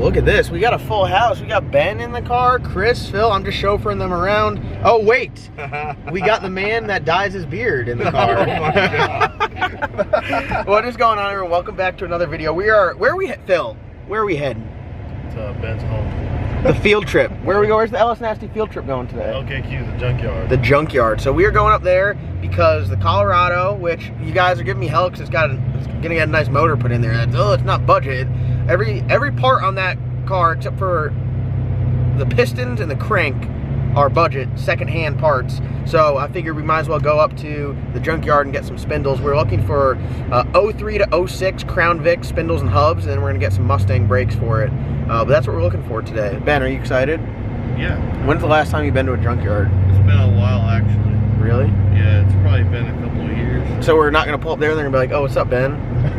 look at this. We got a full house. We got Ben in the car, Chris, Phil. I'm just chauffeuring them around. Oh, wait. We got the man that dyes his beard in the car. Oh, my God. What is going on, everyone? Welcome back to another video. Phil? Where are we heading? To Ben's home. The field trip. Where are we going? Where's the LS Nasty field trip going today? LKQ, the junkyard. The junkyard. So we are going up there because the Colorado, which you guys are giving me hell because it's gonna get a nice motor put in there. It's not budget. Every part on that car except for the pistons and the crank are budget, second-hand parts. So I figured we might as well go up to the junkyard and get some spindles. We're looking for 03 to 06 Crown Vic spindles and hubs, and then we're gonna get some Mustang brakes for it. But that's what we're looking for today. Ben, are you excited? Yeah. When's the last time you've been to a junkyard? It's been a while, actually. Really? Yeah, it's probably been a couple of years. So we're not gonna pull up there and they're gonna be like, oh, what's up, Ben?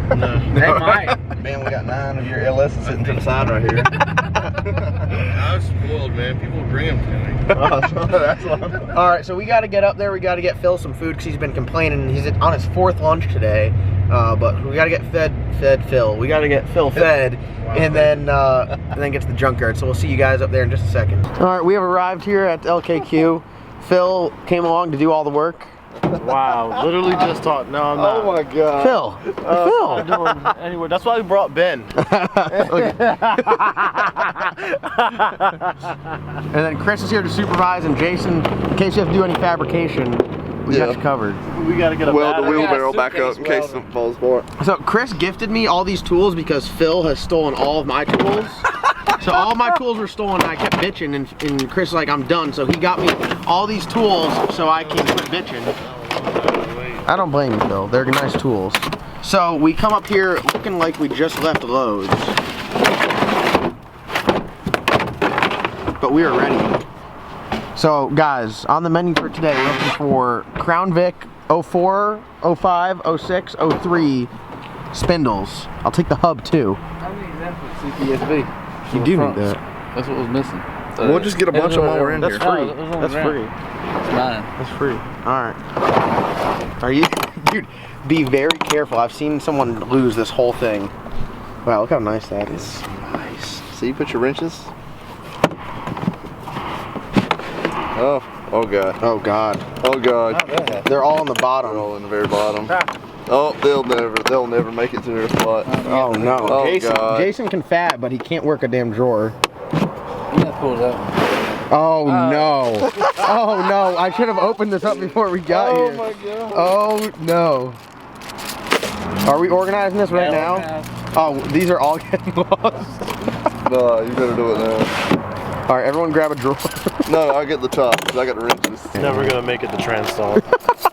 No. They might. Man, we got 9 of your LSs sitting to the side right here. I was spoiled, man. People bring them to me. That's All right, so we got to get up there. We got to get Phil some food because he's been complaining. He's on his 4th lunch today, but we got to get fed Phil. We got to get Phil fed, and then get to the junkyard. So we'll see you guys up there in just a second. All right, we have arrived here at LKQ. Phil came along to do all the work. Wow, literally just talked. No, I'm not. Oh my God. Phil. Phil. Anyway, that's why we brought Ben. And then Chris is here to supervise, and Jason, in case you have to do any fabrication, we got you covered. We got to get a Weld the wheelbarrow back up in case something falls apart. So Chris gifted me all these tools because Phil has stolen all of my tools. So all my tools were stolen, and I kept bitching, and Chris was like, I'm done. So he got me all these tools so I can quit bitching. I don't blame you, Phil. They're nice tools. So we come up here looking like we just left Lowe's. But we are ready. So guys, on the menu for today, we're looking for Crown Vic 04, 05, 06, 03 spindles. I'll take the hub too. I need that for CPSB. You do need that. That's what was missing. So We'll just get a bunch of them while we're in That's here. free. No, it was on That's the free. It's mine. That's free. Alright. Are you... Dude, be very careful. I've seen someone lose this whole thing. Wow, look how nice that is. Nice. See, you put your wrenches. Oh God. Oh God. Oh God. They're all on the They're bottom. all in the very bottom. Oh, they'll never make it to their spot. Oh no. Oh, Jason, God. Jason can fab, but he can't work a damn drawer. You gotta pull that one. Oh no. Oh no. I should have opened this up before we got here. Oh my God. Oh no. Are we organizing this right now? Oh, these are all getting lost. No, you better do it now. Alright, everyone grab a drawer. No, I'll get the top because I got the wrenches. It's never going to make it to Transstall.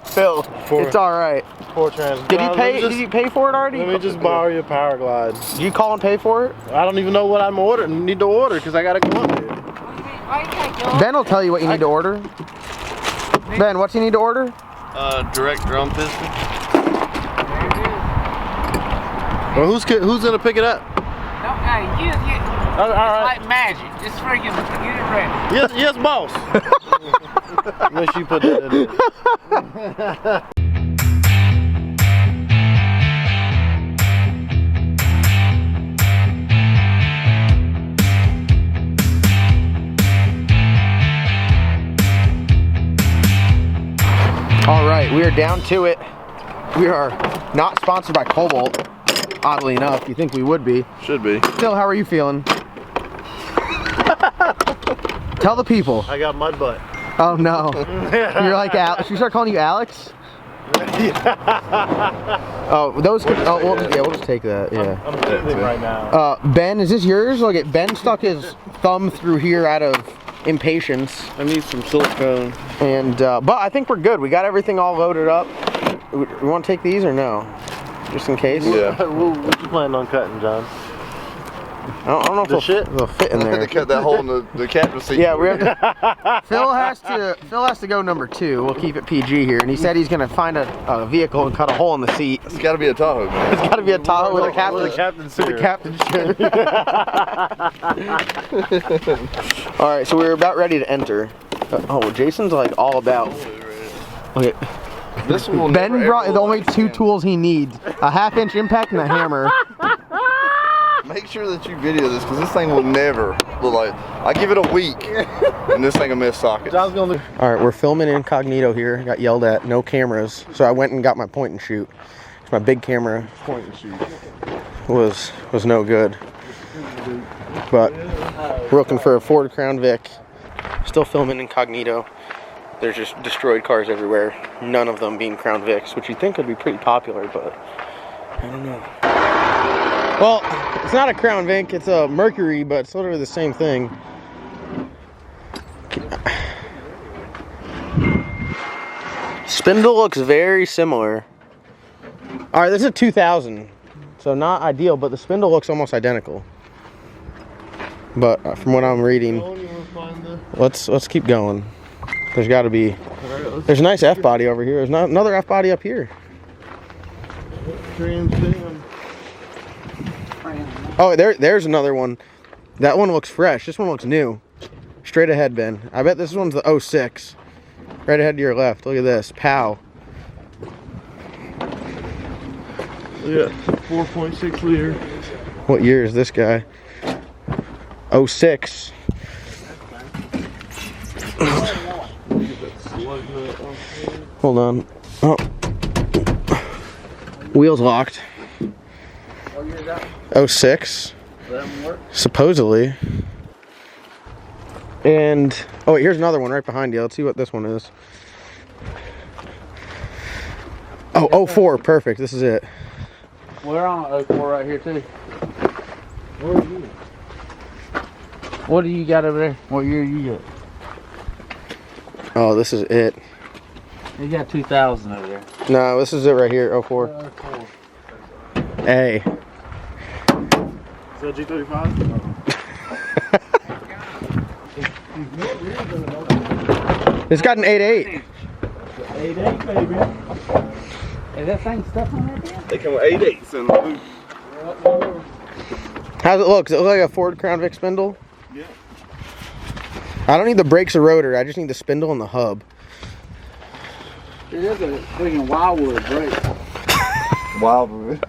Phil, it's alright. Poor Trans. Did he pay for it already? Let me just borrow your Power Glide. Did you call and pay for it? I don't even know what I'm need to order because I got to go up there. Ben will tell you what you need to order. Ben, what's you need to order? Direct drum piston. Well, who's gonna pick it up? All right. It's like magic. Just freaking get it ready. Yes, boss. Make sure you put that in there. All right, we are down to it. We are not sponsored by Cobalt, oddly enough. You think we would be. Should be. Still, how are you feeling? Tell the people. I got mud butt. Oh no. You're like Alex. Should we start calling you Alex? Oh, those could, oh, we'll just take that, yeah. I'm teething right now. Ben, is this yours? Look at Ben stuck his thumb through here out of impatience. I need some silicone. And, but I think we're good. We got everything all loaded up. We want to take these or no? Just in case? Yeah. What you planning on cutting, John? I don't know if they'll fit in They there. cut that hole in the captain's seat. Yeah, we have to, Phil has to go number 2. We'll keep it PG here. And he said he's gonna find a vehicle and cut a hole in the seat. It's got to be a Tahoe, man. It's got to be a Tahoe with a captain's chair. All right, so we're about ready to enter. Oh, Jason's like all about. Okay. This one. Ben brought the only 2 tools he needs: a 1/2-inch impact and a hammer. Make sure that you video this because this thing will never look like. I give it a week and this thing will miss sockets. John's gonna look. All right, we're filming incognito here. Got yelled at, no cameras. So I went and got my point and shoot. My big camera Point and shoot. was no good. But we're looking for a Ford Crown Vic. Still filming incognito. There's just destroyed cars everywhere. None of them being Crown Vics, which you'd think would be pretty popular, but I don't know. Well, it's not a Crown Vic, it's a Mercury, but it's literally the same thing. Spindle looks very similar. All right, this is a 2000, so not ideal, but the spindle looks almost identical. But from what I'm reading, let's keep going. There's got to be. There's a nice F body over here. There's not another F body up here. Oh, there's another one. That one looks fresh. This one looks new. Straight ahead, Ben. I bet this one's the 06. Right ahead to your left. Look at this. Pow. Yeah, 4.6 liter. What year is this guy? 06. Hold on. Oh. Wheels locked. 06. Supposedly. And oh wait, here's another one right behind you. Let's see what this one is. Oh, 04. Perfect. This is it. We're on 04 right here too. What do you got over there? What year you got? Oh, this is it. You got 2000 over there. No, this is it right here. 04. Hey. Is that G35? It's got an 8.8. 8.8, baby. Is that thing stuff on right there? They come with 8.8s in the boot. How's it look? Does it look like a Ford Crown Vic spindle? Yeah. I don't need the brakes or rotor. I just need the spindle and the hub. It is a freaking Wildwood brake. Wildwood.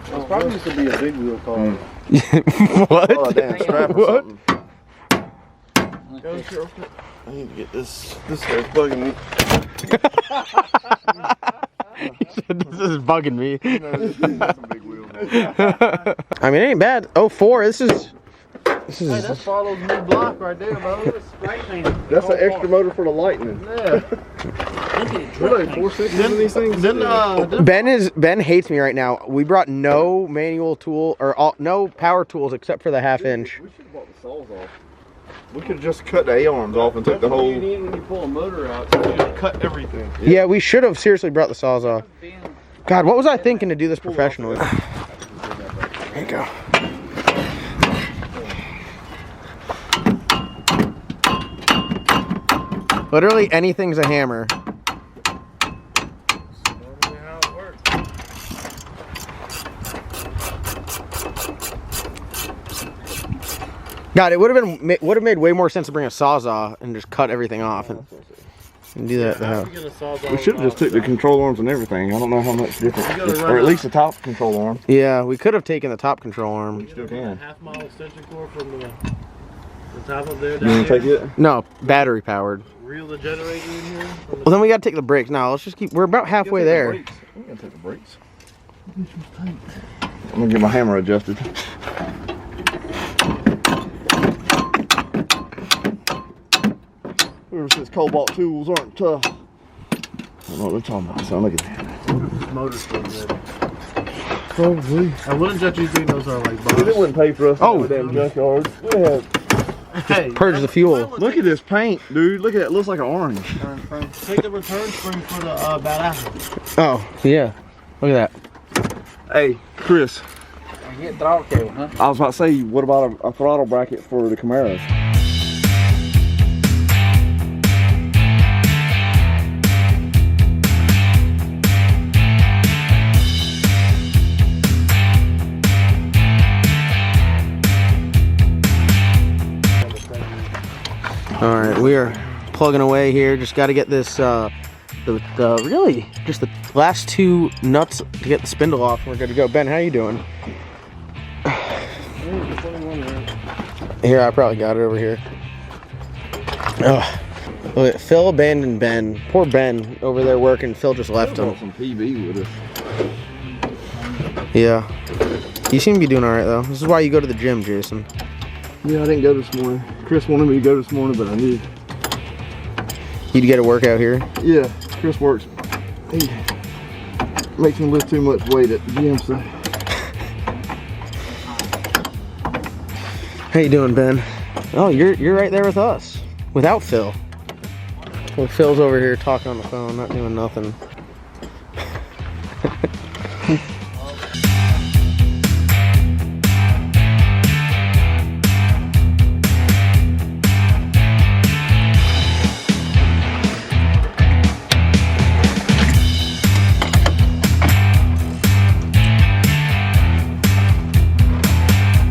This probably used to be a big wheel car. What? Oh, a damn strap or What? something. I need to get this. This guy's bugging me. He said, this is bugging me. That's a big wheel. I mean, it ain't bad. 04. This is. Hey, that's Farlow's new block right there, bro. That's an extra motor for the Lightning. Yeah. What are they, 4.6s in these things? Ben hates me right now. We brought no manual tool or no power tools except for the half-inch. We should have bought the saws off. We could have just cut the A-arms off and took the whole. You need when you pull a motor out, so you just cut everything. Yeah, we should have seriously brought the saws off. God, what was I thinking to do this professionally? There you go. Literally anything's a hammer. God, it would have made way more sense to bring a sawzall and just cut everything off and do that. We should have just took the control arms and everything. I don't know how much different, or at least the top control arm. Yeah, we could have taken the top control arm. We still can. Half-mile extension cord from the top of there You down want to here. take it? No, battery powered. Reel the generator in here. Well, then we got to take the brakes. No, let's just keep. We're about halfway there. We're gonna take the brakes. I'm gonna get my hammer adjusted. Whoever says Cobalt tools aren't tough. I don't know what they're talking about, son. Look at that. Motor's still good. Probably. I wouldn't judge you think those are like Dude, it bombs. wouldn't pay for us to Oh. have a damn junkyard. We have. Hey, Purge the fuel. Look at this paint, dude. Look at it. It looks like an orange. take the return spring for the bad apple. Oh, yeah. Look at that. Hey, Chris. I get throttle cable, huh? I was about to say, what about a throttle bracket for the Camaros? All right, we are plugging away here. Just got to get this really just the last two nuts to get the spindle off, and we're good to go. Ben, how you doing? Here, I probably got it over here. Oh, look at Phil abandoned Ben. Poor Ben over there working. Phil just left him. Some PB with us. Yeah. You seem to be doing all right though. This is why you go to the gym, Jason. Yeah, I didn't go this morning. Chris wanted me to go this morning, but I knew. You'd get a workout here? Yeah, Chris works. He makes me lift too much weight at the gym, so. How you doing, Ben? Oh, you're right there with us. Without Phil. Well, Phil's over here talking on the phone, not doing nothing.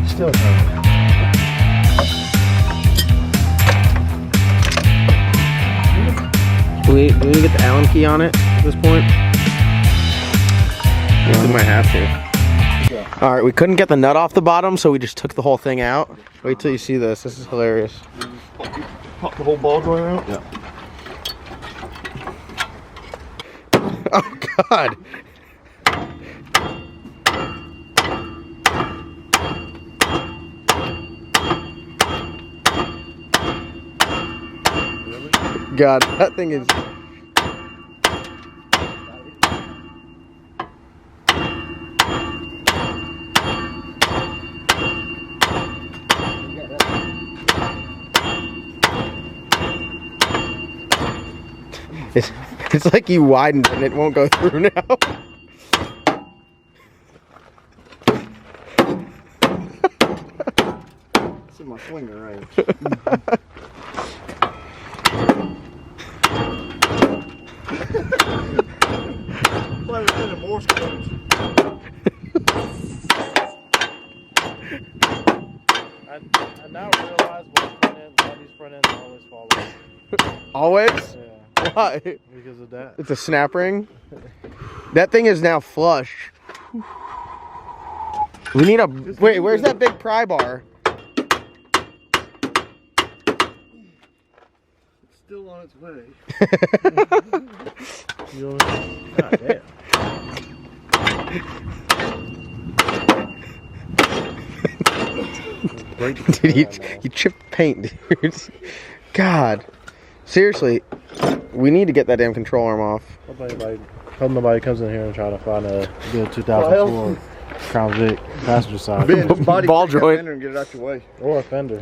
Still coming. Do we get the Allen key on it at this point? Yeah, we might have to. All right, we couldn't get the nut off the bottom, so we just took the whole thing out. Wait till you see this. This is hilarious. Pop the whole ball joint out? Yeah. Oh, God. God, that thing is... It's like you widened it and it won't go through now. It's in my swinger range. I now realize why these front ends always fall off. Always? Yeah. Why? Because of that. It's a snap ring. That thing is now flush. We need a... Wait, where's that big pry bar? It's still on its way. God damn. Dude, you chipped paint, dude. God. Seriously, we need to get that damn control arm off. Hope nobody comes in here and try to find a good 2004 Crown Vic passenger side. Ball joint. And get it out your way. Or a fender.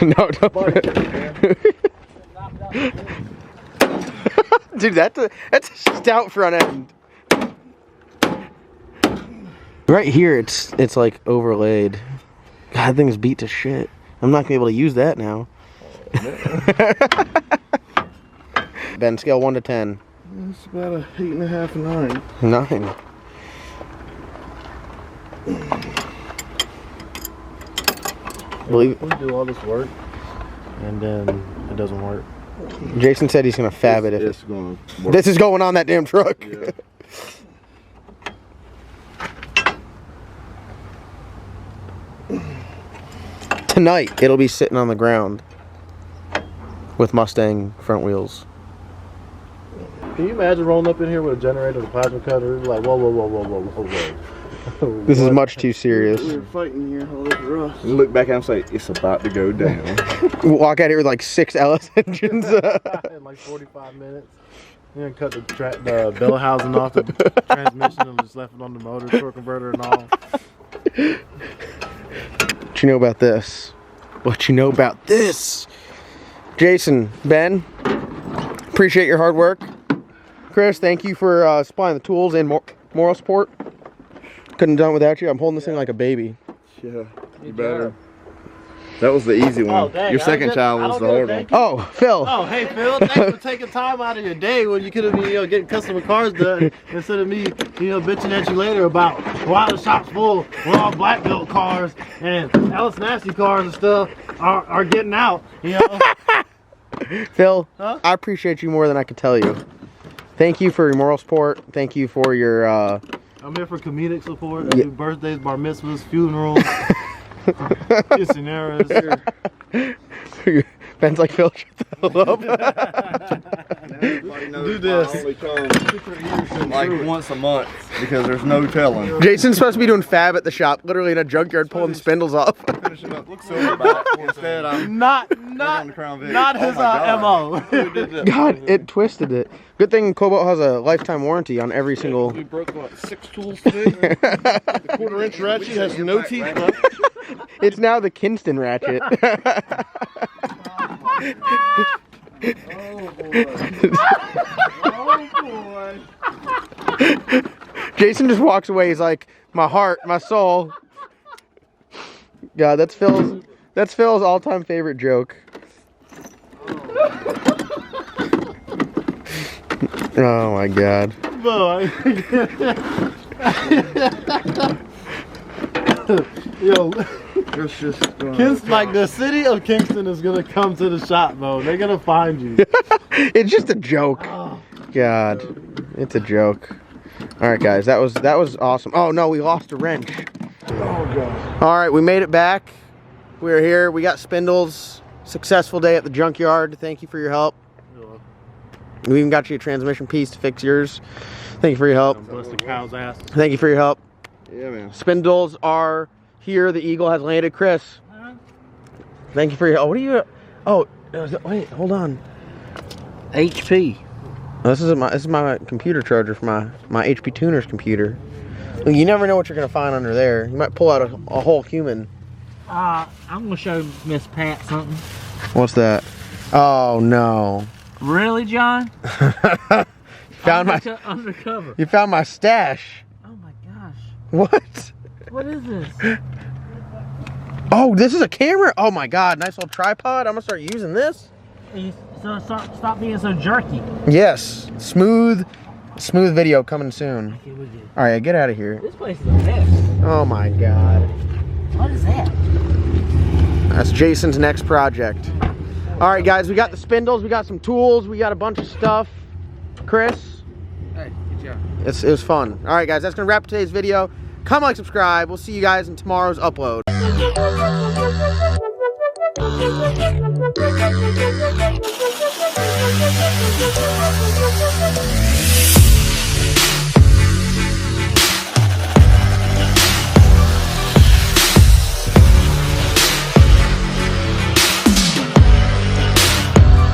No. Dude, that's a stout front end. Right here, it's like overlaid. God, that thing's beat to shit. I'm not gonna be able to use that now. Ben, scale 1 to 10. It's about a 8.5 and 9. 9. Believe We do all this work, and then it doesn't work. Jason said he's gonna fab it if It's gonna work. this is going on that damn truck. Yeah. Tonight, it'll be sitting on the ground with Mustang front wheels. Can you imagine rolling up in here with a generator, a plasma cutter? Like, whoa. This is much too serious. We were fighting here all over rust. Look back and say, it's about to go down. Walk out here with like 6 LS engines. In like 45 minutes. And then cut the bellow housing off the transmission and just left it on the motor, torque converter and all. What you know about this? What you know about this? Jason, Ben, appreciate your hard work. Chris, thank you for supplying the tools and moral support. Couldn't have done it without you. I'm holding this thing like a baby. Yeah, you better. That was the easy one. Oh, dang, your second child was the hard one. Oh, Phil. Oh, hey, Phil, thanks for taking time out of your day when you could have been, getting customer cars done instead of me, bitching at you later about why the shop's full with all black built cars and Alice Nasty cars and stuff are getting out, Phil, Huh? I appreciate you more than I can tell you. Thank you for your moral support. Thank you for your I'm here for comedic support. I do birthdays, bar mitzvahs, funerals, quinceañeras. Ben's like, Phil, shut the hell up. Do this. Like once a month because there's no telling. Jason's supposed to be doing fab at the shop, literally in a junkyard pulling spindles off. Finishing up silverback. Instead, I'm Not on the Crown Vic. not his Oh my MO. Who did that? God, it twisted it. Good thing Cobalt has a lifetime warranty on every single. We broke what, 6 tools today? The 1/4-inch ratchet has no teeth left. It's now the Kinston ratchet. Oh boy. Jason just walks away. He's like, my heart, my soul. God, that's Phil's all-time favorite joke. Oh my God. Boy. Yo, It's just like the city of Kingston is gonna come to the shop, bro. They're gonna find you. It's just a joke. God, it's a joke. All right, guys, that was awesome. Oh no, we lost a wrench. Oh god. All right, we made it back. We're here. We got spindles. Successful day at the junkyard. Thank you for your help. We even got you a transmission piece to fix yours. Thank you for your help. Bless the cow's ass. Thank you for your help. yeah, man. Spindles are here. The Eagle has landed. Chris, thank you for your help. What are you? Oh, wait, hold on. HP. This is my computer charger for my HP Tuner's computer. You never know what you're gonna find under there. You might pull out a whole human. I'm gonna show Miss Pat something. What's that? Oh no! Really, John? Undercover. You found my stash. Oh my gosh. What? What is this? Oh, this is a camera. Oh my God! Nice little tripod. I'm gonna start using this. So stop being so jerky. Yes, smooth video coming soon. Okay, we're good. All right, get out of here. This place is a mess. Oh my God. What is that? That's Jason's next project. All right, guys, we got the spindles, we got some tools, we got a bunch of stuff. Chris? Hey, good job. It was fun. All right, guys, that's going to wrap today's video. Comment, like, subscribe. We'll see you guys in tomorrow's upload.